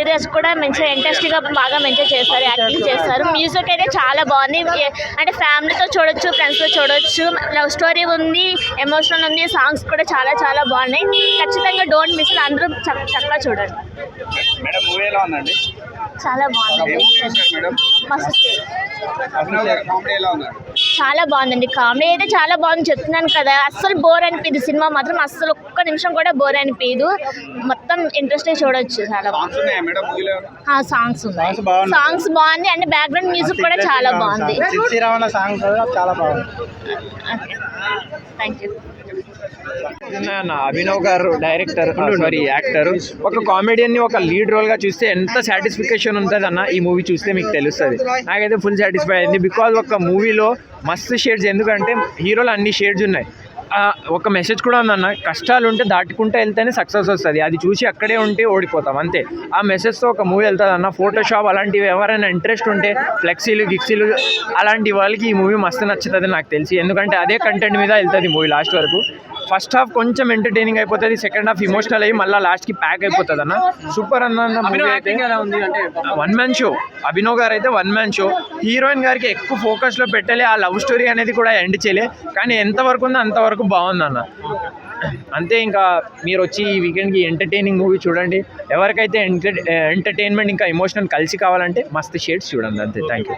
Materials కూడా మంచిగా ఇంట్రెస్టింగ్గా బాగా మంచిగా చేస్తారు, యాక్టింగ్ చేస్తారు. మ్యూజిక్ అయితే చాలా బాగుంది, అంటే ఫ్యామిలీతో చూడొచ్చు, ఫ్రెండ్స్తో చూడొచ్చు. లవ్ స్టోరీ ఉంది, ఎమోషనల్ ఉంది, సాంగ్స్ కూడా చాలా చాలా బాగున్నాయి. ఖచ్చితంగా డోంట్ మిస్, అందరూ చక్కగా చూడండి. మేడం మూవీ ఎలా ఉందండి? చాలా బాగుంది, మస్తు, చాలా బాగుందండి. కామెడీ అయితే చాలా బాగుంది, చెప్తున్నాను కదా. అస్సలు బోర్ అనిపించదు, సినిమా మాత్రం అస్సలు ఒక్క నిమిషం కూడా బోర్ అనిపించదు. మొత్తం ఇంట్రెస్ట్గా చూడొచ్చు. చాలా బాగుంది, సాంగ్స్ ఉన్నాయి, సాంగ్స్ బాగుంది, అంటే బ్యాక్గ్రౌండ్ మ్యూజిక్ కూడా చాలా బాగుంది. చాలా బాగుంది. Thank you. అభినవ్ గారు డైరెక్టర్, యాక్టర్. ఒక కామెడియన్ని ఒక లీడ్ రోల్ గా చూస్తే ఎంత సాటిస్ఫికేషన్ ఉంటుంది అన్న ఈ మూవీ చూస్తే మీకు తెలుస్తుంది. నాకైతే ఫుల్ సాటిస్ఫై అయింది. బికాజ్ ఒక మూవీలో మస్తు షేడ్స్, ఎందుకంటే హీరోలో అన్ని షేడ్స్ ఉన్నాయి. ఒక మెసేజ్ కూడా ఉందన్న, కష్టాలు ఉంటే దాటుకుంటూ వెళ్తేనే సక్సెస్ వస్తుంది, అది చూసి అక్కడే ఉంటే ఓడిపోతాం అంతే. ఆ మెసేజ్తో ఒక మూవీ వెళ్తుంది అన్న. ఫోటోషాప్ అలాంటివి ఎవరైనా ఇంట్రెస్ట్ ఉంటే, ఫ్లెక్సీలు గిక్సీలు అలాంటి వాళ్ళకి ఈ మూవీ మస్తు నచ్చుతుంది నాకు తెలిసి. ఎందుకంటే అదే కంటెంట్ మీద వెళ్తుంది మూవీ లాస్ట్ వరకు. ఫస్ట్ హాఫ్ కొంచెం ఎంటర్టైనింగ్ అయిపోతుంది, సెకండ్ హాఫ్ ఇమోషనల్ అయ్యి మళ్ళీ లాస్ట్కి ప్యాక్ అయిపోతుంది అన్న. సూపర్ అన్న. One man show. అభినవ్ గారు అయితే వన్ మ్యాన్ షో. హీరోయిన్ గారికి ఎక్కువ ఫోకస్లో పెట్టలే, ఆ లవ్ స్టోరీ అనేది కూడా ఎండ్ చేయలే, కానీ ఎంతవరకు ఉందో అంతవరకు బాగుందన్న. అంతే. ఇంకా మీరు వచ్చి ఈ వీకెండ్కి ఎంటర్టైనింగ్ మూవీ చూడండి. ఎవరికైతే ఎంటర్టైన్మెంట్ ఇంకా ఎమోషనల్ కలిసి కావాలంటే మస్తు షేడ్స్ చూడండి అంతే. Thank you.